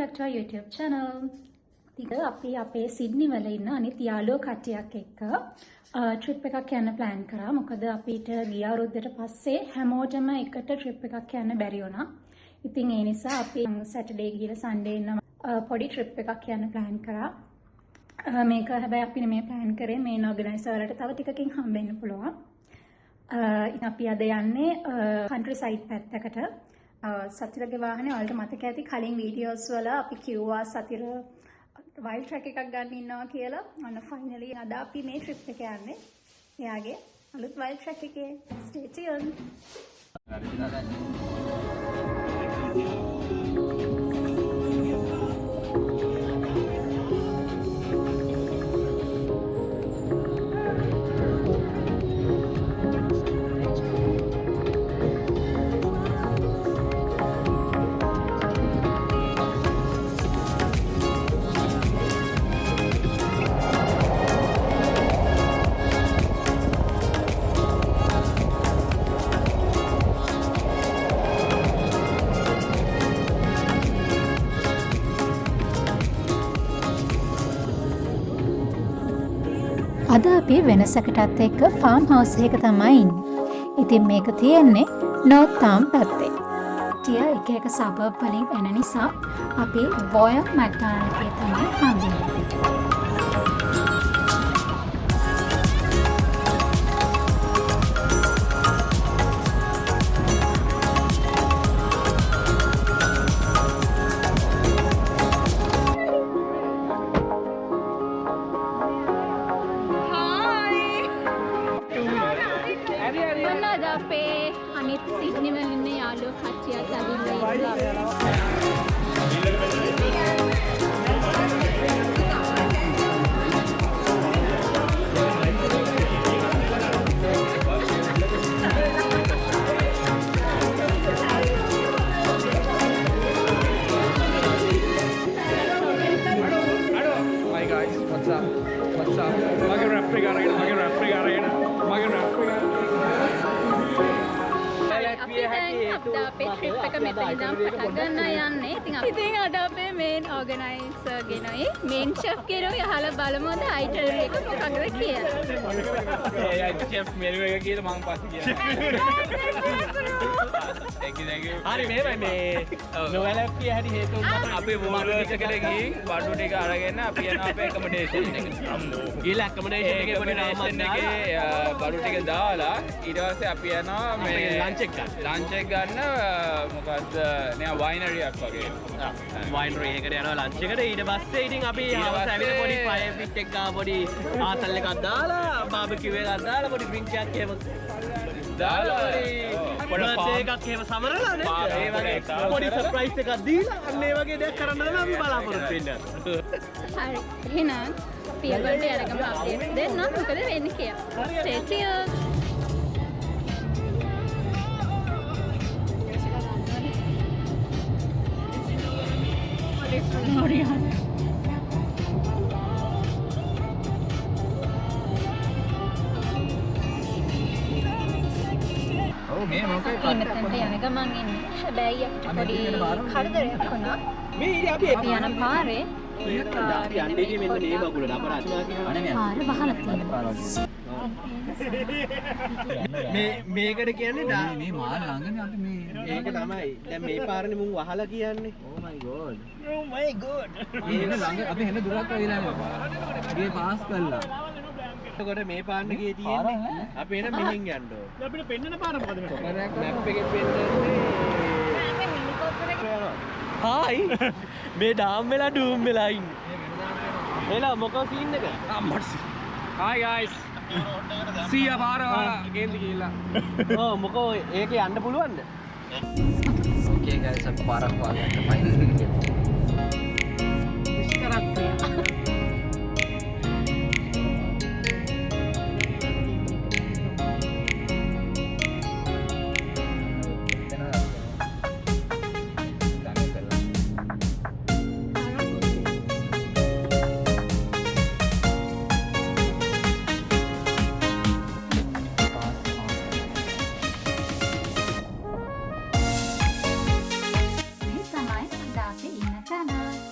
back to our YouTube channel. ටික අපි අපේ සිඩ්නි වල ඉන්න අනිත් යාළුවෝ කට්ටියක් එක්ක ට්‍රිප් එකක් යන්න ප්ලෑන් කරා. මොකද අපිට ගිය අවුරුද්දට පස්සේ හැමෝටම එකට ට්‍රිප් එකක් යන්න බැරි වුණා. ඉතින් ඒ නිසා අපි සැටර්ඩේ ගිහලා සන්ඩේ ඉන්න පොඩි ට්‍රිප් එකක් යන්න ප්ලෑන් කරා. මේක හැබැයි අපි මේ ප්ලෑන් කරේ මේන් ඕගනයිසර්ලට තව ටිකකින් හම්බෙන්න පුළුවන්. අපි අද යන්නේ කන්ට්‍රි සයිඩ් පැත්තකට. සතිරගේ වාහනේ ඔයාලට මතක ඇති කලින් වීඩියෝස් වල අපි කිව්වා සතිර වයිල්ඩ් ට්‍රැක් එකක් ගන්න ඉන්නවා කියලා. අන්න ෆයිනලි අද අපි මේ ට්‍රිප් එක යන්නේ. එයාගේ අලුත් වයිල්ඩ් ට්‍රැක් එකේ stay tuned. අද අපි වෙනසකටත් එක්ක ෆාම් හවුස් එක තමයි ඉන්නේ. ඉතින් මේක තියෙන්නේ නෝර්ත් ටවුන් පැත්තේ. ටිය එක එක සබර්බ් වලින් එන නිසා අපි වොයර් මැක්ඩොනල්ඩ් එකේ තමයි හම්බෙන්නේ. අපේ අනිත් සිඩ්නි වල ඉන්න යාළුවෝ කට්ටියක් ඇවිල්ලා ඉන්නවා. Hi guys, what's up? What's up? Mage rap එක අරගෙන මගේ රැප් එක අරගෙන මගේ රැප් එක අපේ ට්‍රිප් එක මෙතන ඉඳන් පටන් ගන්න යන්නේ. ඉතින් අද අපේ මේන් ඕගනයිසර් ගෙනයි මේන් ෂෙෆ් කෙරුයි අහලා බලමු අද අයිටනරි එක මොකක්ද කියලා. ඒ ෂෙෆ් මෙනු එක කියලා මම පස්සේ කියනවා. හරි මේමයි මේ නොවැළැක්විය හැටි හේතු වුණා අපේ වෝල්වර්ස් එකට ගිහින් බඩු ටික අරගෙන අපි යනවා අපේ ඇකොමඩේෂන් එකට. ගිහලා ඇකොමඩේෂන් එකේ කොඩිනේෂන් එකේ බඩු ටික දාලා ඊට පස්සේ අපි යනවා මේ ලන්ච් එක ගන්න. ලන්ච් එක ගන්න මොකද්ද නෑ වයිනරියක් වගේ. වයිනරි එකකට යනවා ලන්ච් එකට. ඊට පස්සේ ඉතින් අපි හවස ඇවිල්ලා පොඩි ෆයර් පිට් එකක් ගාව පොඩි ආතල් එකක් දාලා බාබකියු එකක් දාලා පොඩි ඩ්‍රින්ක් එකක් එහෙම දාලා පොඩි එකක් එහෙම සමරලා නේ. ඒ වගේ පොඩි සර්ප්‍රයිස් එකක් දීලා අන්න ඒ වගේ දෙයක් කරන්න තමයි අපි බලාපොරොත්තු වෙන්නේ. හරි. එහෙනම් පියවලට යනකම් අප්ඩේට්ස් දෙන්න මොකද වෙන්නේ කියලා. stay tuned. මේ මොකයි මෙතනට යන ගමන් ඉන්නේ. හැබැයි අපිට පොඩි කරදරයක් වුණා. මේ ඉතින් අපි අපි යන පාරේ අපි යන්නේ ඉතින් මෙන්න මේ බගුලට අපරාධ පාර වහලා තියෙනවා. මේකට කියන්නේ මේ මාල් ළඟනේ අපි මේ ඒක තමයි. දැන් මේ පාරනේ මුන් වහලා කියන්නේ. Oh my god. මේ ළඟ අපි හෙන දුරක් වෙලා යනවා. මේ පාස් කළා. එතකොට මේ පාන්න ගියේ තියෙන්නේ අපි එන මෙහෙන් යන්න ඕන. අපිට පෙන්නන පාර මොකද මේ? මැප් එකේ පෙන්නන්නේ. හායි. මේ ඩාම් වෙලා ඩූම් වෙලා ඉන්නේ. එලා මොකෝ සීන් එක? අම්මඩ්. Hi guys. See ya පාර වල කේන්ති ගිහිල්ලා. ඔව් මොකෝ ඒකේ යන්න පුළුවන්ද? Okay guys අපි පාරක් වාගන්න ෆයිනල්. මේ තමයි අද අපි ඉන්න තැන.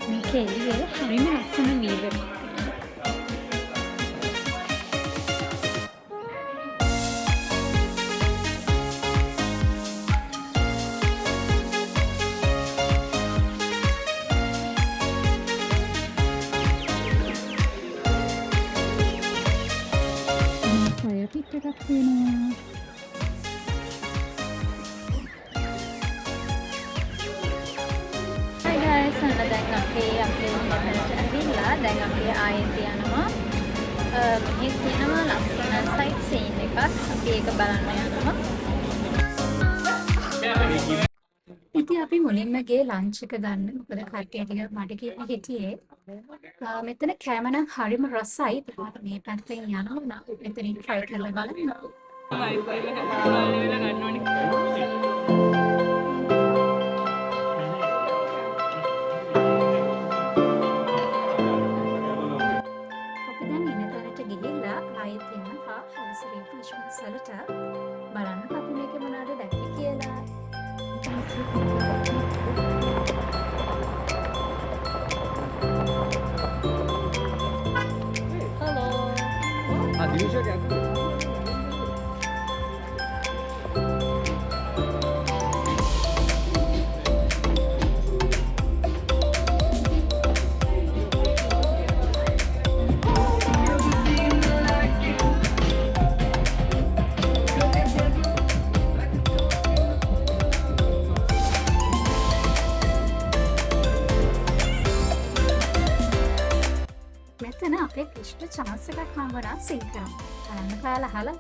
මේක එළියේ හරිම ලස්සන වීව් එකක්. fire pit එකක් තියෙනවා. Hi guys, දැන් අපි මෙතනට ඇවිල්ලා දැන් අපි ආයෙත් යනවා. මෙහි තියෙනවා ලස්සන සයිට් සීන් එකක්. අපි ඒක බලන්න යනවා. ඉතින් අපි මුලින්ම ගියේ ලන්ච් එක ගන්න. මොකද කට්ටිය ටික මට කියලා හිටියේ මෙතන කෑම නම් හරිම රසයි. මේ පැත්තෙන් යනවා නම් මෙතනින් try කරලා බලන්න. අපි දැන් ඉන්න තැනට ගිහිල්ලා ආයෙත් යනවා house refreshments වලට. බලන්න අපි මේකේ මොනවද දැක්කේ කියලා. මෙතන අපේ ක්‍රිෂ්ට chance එකක් හම්බ වුණා සිං කරන්න. බලන්න කාලා අහලා.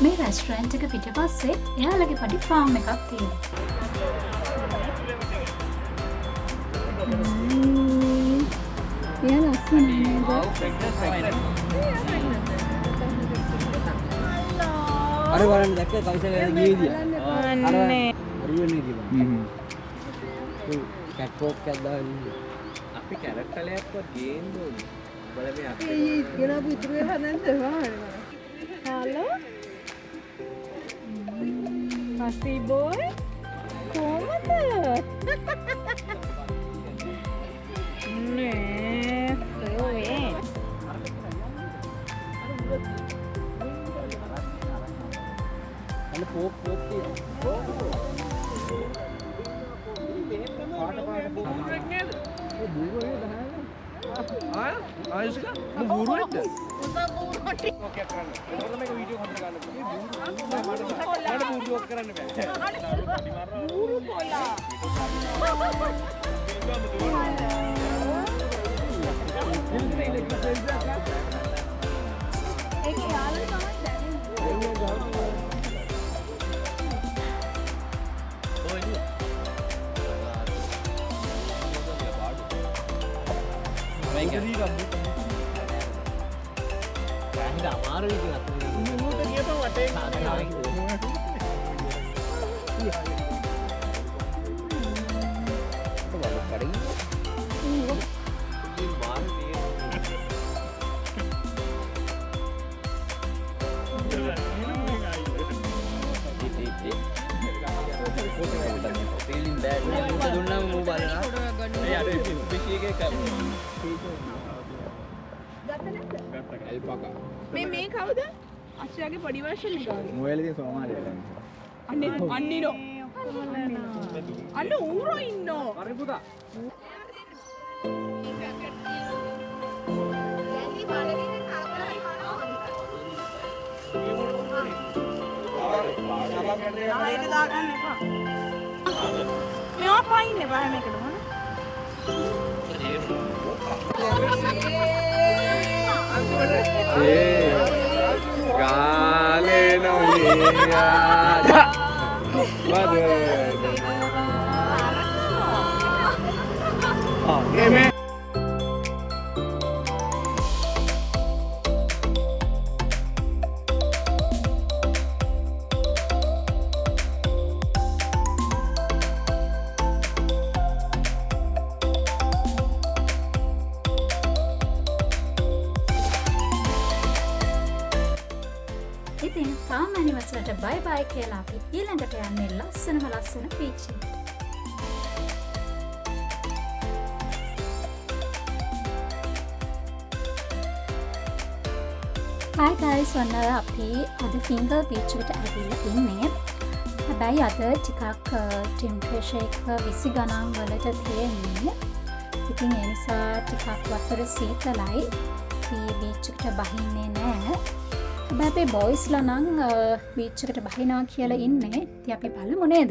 මේ රෙස්ටුරන්ට් එක පිටිපස්සේ එයාලගේ පොඩි ෆාම් එකක් තියෙනවා. එයා ලස්සන නේද? අර බලන්න දැක්කේ කවිසල ගියේදී. අනේ හරියන්නේ කිව්වා. කැට් වොක් එකක් දාගෙන අපි කැරට් කලයක්වත් ගේන්න ඕනේ. බලන්න මේ අපි ගෙනාපු ඉතුරු ඒවා නැද්ද වහන්නේ. හලෝ Masi boy, කොහමද? නේ, සෝවේ. අන්න පොක් තියෙනවා. පාට බූරුවෙක් නේද? ඒ බූරුවේ දහයලා. ආයුෂ්ක බූරුවෙක්ද? ඕකේ කරන්න. එතකොට මේක වීඩියෝ හොඳට ගන්න පුළුවන්. මට බූරුවක් කරන්න බෑ. බූරු කොලා. ඒක යාළුවා තමයි දැනෙන්නේ. අමාරු ඉතින් අතේ මුහුද කියපුවා වටේ feeling bad නේ මුත දුන්නාම මූ බලනවා ඒ අර පිෂි එකේ මේ කවුද? අශ්වයාගේ පොඩි version එක. මොයලදී සෝමාලියට. අන්නිනෝ. අන්න ඌරෝ ඉන්නෝ. හරි පුතා. ආයෙත් දාගන්න එපා. මේවා පයින් එපා හැම එකටම. ඉතින් සාමාන්‍ය වසරට බයි බයි කියලා අපි ඊළඟට යන්නේ ලස්සනම ලස්සන බීච් එකට. Hi guys, ඔන්න අපි අද ෆින්ගර් බීච් එකට ඇවිල්ලා ඉන්නේ. හැබැයි අද ටිකක් ටෙම්පරේචර් එක 20 ගණන් වලට තියෙන්නේ. ඉතින් ඒ නිසා ටිකක් වතුර සීතලයි. අපි බීච් එකට බහින්නේ නැහැ. හැබැයි බොයිස්ලා නම් බීච් එකට බහිනවා කියලා ඉන්නේ. ඉතින් අපි බලමු නේද?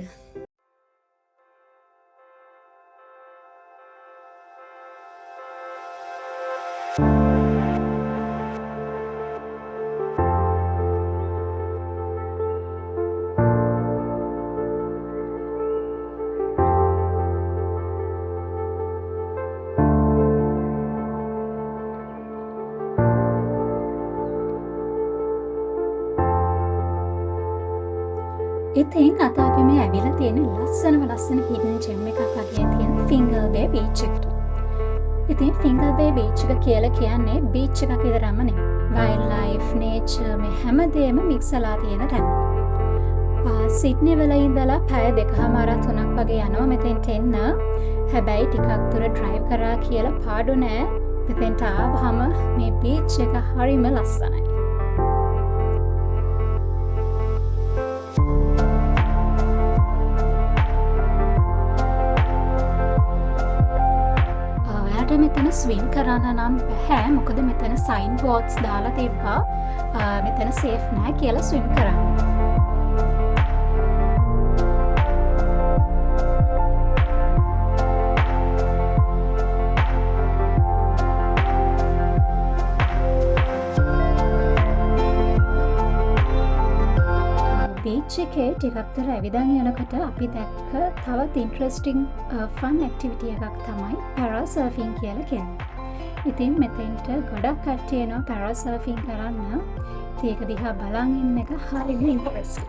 ඉතින් අද අපි මේ ඇවිල්ලා තියෙන ලස්සන හිඩන් ජෙම් එකක් වගේ තියෙන ෆින්ගර් බේ බීච් එකට. ඉතින් ෆින්ගර් බේ බීච් එක කියලා කියන්නේ බීච් එකක් විතරම නෙවෙයි. වයිල්ඩ් ලයිෆ්, නේචර් මේ හැමදේම මික්ස් වෙලා තියෙන තැන. සිඩ්නි වල ඉඳලා පැය 2.5-3ක් වගේ යනවා මෙතෙන්ට එන්න. හැබැයි ටිකක් දුර ඩ්‍රයිව් කරා කියලා පාඩු නෑ. මෙතෙන්ට ආවහම මේ බීච් එක හරිම ලස්සනයි. මෙතන ස්විම් කරන්න නම් බැහැ. මොකද මෙතන සයින් බෝඩ්ස් දාලා තිබ්බා මෙතන සේෆ් නෑ කියලා ස්විම් කරන්න. බීච් එකේ ටිකක් දුර ඇවිදන් යනකොට අපි දැක්ක තවත් ඉන්ට්‍රස්ටිං ෆන් ඇක්ටිවිටි එකක් තමයි පැරාසර්ෆින් කියලා කියන්නේ. ඉතින් මෙතෙන්ට ගොඩක් කට්ටිය එනවා පැරාසර්ෆින් කරන්න. ඒක දිහා බලන් ඉන්න එක හරිම ඉන්ට්‍රස්ටිං.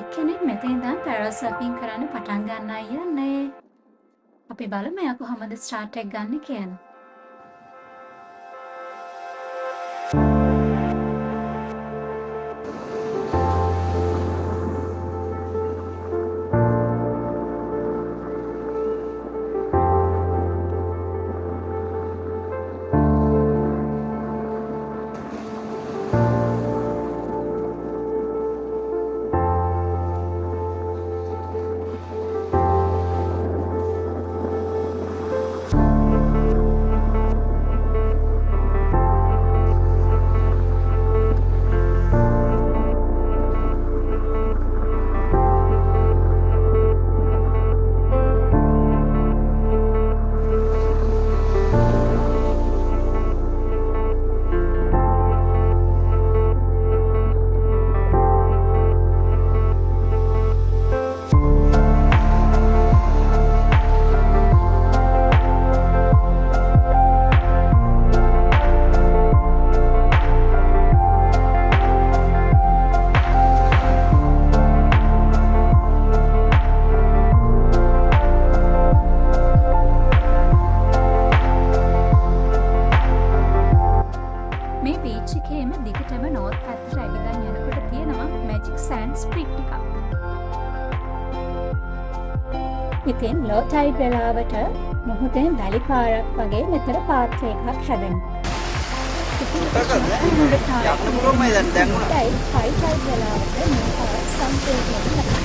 එක්කෙනෙක් මෙතන ඉඳන් පැරාසර්ෆින් කරන්න පටන් ගන්නයි යන්නේ. අපි බලමු එයා කොහමද ස්ටාර්ට් එක ගන්න කියලා. මේ බීච් එකේම දිගටම නෝර්ත් පැත්තට ඇවිදන් යනකොට තියෙනවා මැජික් සෑන්ඩ් ස්ප්‍රිට් එකක්. ඉතින් ලෝ ටයිඩ් වෙලාවට මොහොතෙන් වැලි පාරක් වගේ මෙතන පාත්‍ර එකක් හැදෙනවා. ඉතින් හයි ටයිඩ් වෙලාවට මේ පාර සම්පූර්ණයෙන් නැතිවෙනවා.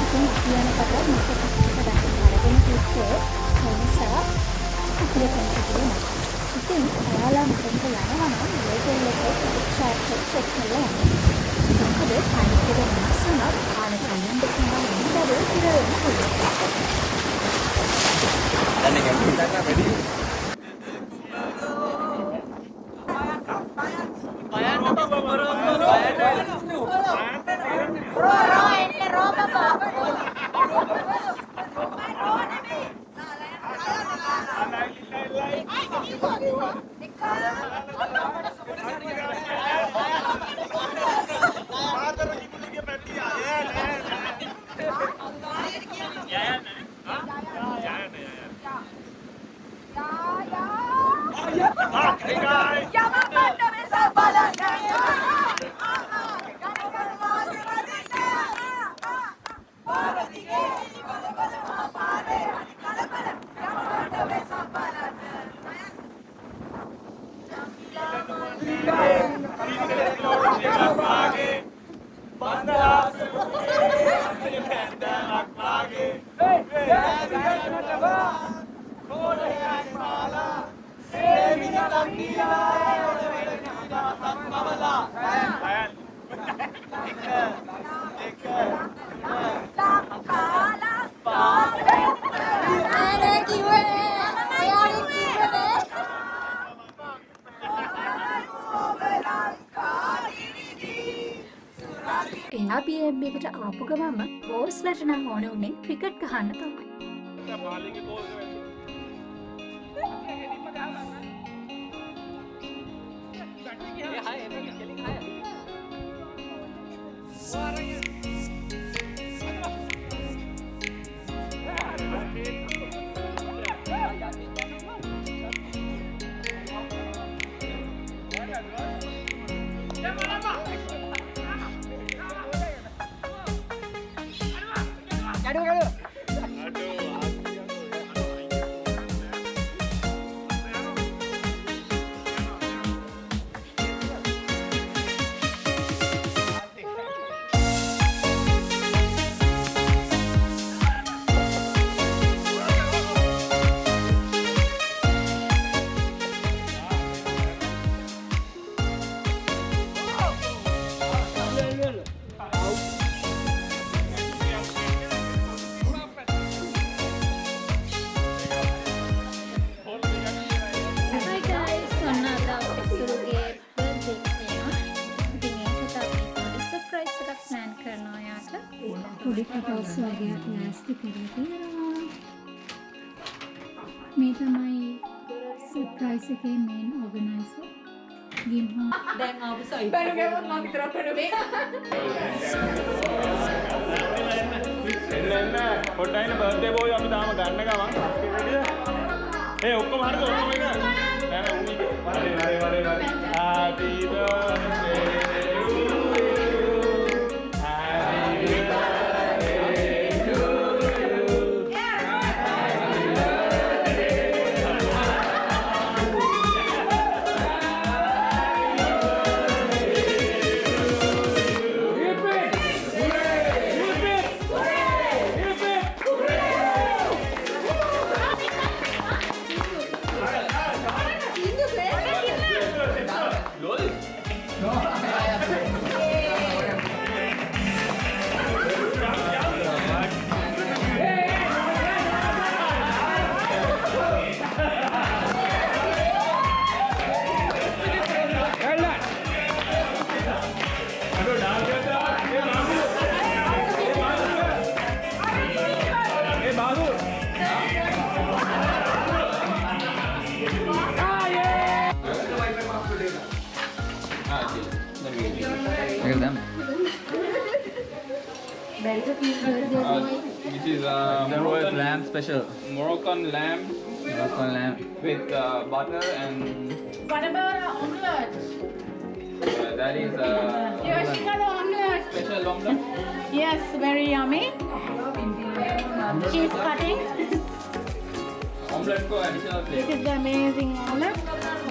ඉතින් කියනකොට මේක පැත්තකට අරගෙන ඉන්නේ ඒ නිසා අපිට තේරෙනවා. ඉතින් ඔයාලා මෙතනට යනවා නම් ලේබල් එක චෙක් කරලා යන්න. මොකද ටයිම් එක වෙනස් වුණා කාලේ යන්න පුළුවන් නේද කියලා දැන් එක ගන්න වැඩි එයා BM එකට ආපු ගමම බෝස්ලට නම් ඕන උනේ ක්‍රිකට් ගහන්න තමයි. පොඩි ෆොටෝස් වගේක් ලෑස්ති කරලා තියෙනවා. මේ තමයි සර්ප්‍රයිස් එකේ මේන් ඕගනයිසර්. දැන් ආපු සයිඩ් බැලු ගෑවොත් මම විතරක් වෙන මේ එන්න පොඩ්ඩයින බර්ත්ඩේ බෝයි අපි තාම ගන්න ගමන් ඔක්කොම හරිද ඔක්කොම එක නෑ නෑ උනි වරේ happy birthday to you happy birthday to you This is Moroccan lamb special. Moroccan lamb with butter and. What about omelette? That is Yeah, she got an omelette. special omelette. Yes, very yummy. She's cutting. Omelette for additional This flavor. is the amazing omelette.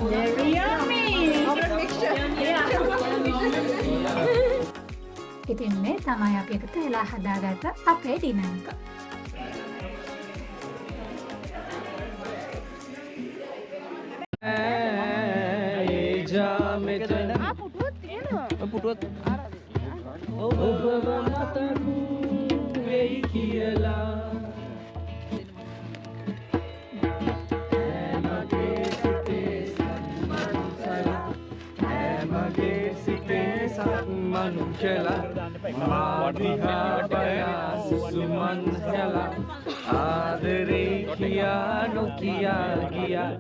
Very yummy. Omelette mixture. Yeah. ඉතින් මේ තමයි අපි එකතු වෙලා හදාගත්ත අපේ dinner එක. පුටුවත් තියෙනවා. පුටුවත් ඔබව මතක් වෙයි කියලා මගේ සිතේ සම්මන් කියලා මාදිහා බලා සුසුමන් කියලා ආදරේ කියා නොකියා ගියා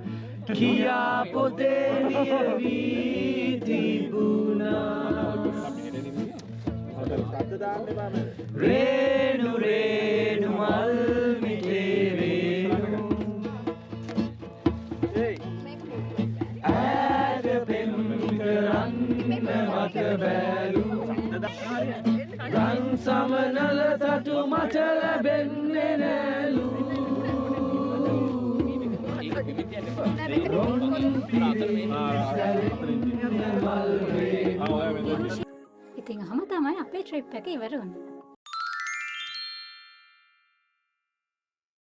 කියා පොතේ ලියවී තිබුණා රේණු රේණු මල් මිටේ රේණු ඈත පෙම් කරන්න මට බැලු රන් සමනල තටු මට ලැබෙන්නේ නෑලු ඉතින් අහම තමයි අපේ ට්‍රිප් එක ඉවර වුණේ.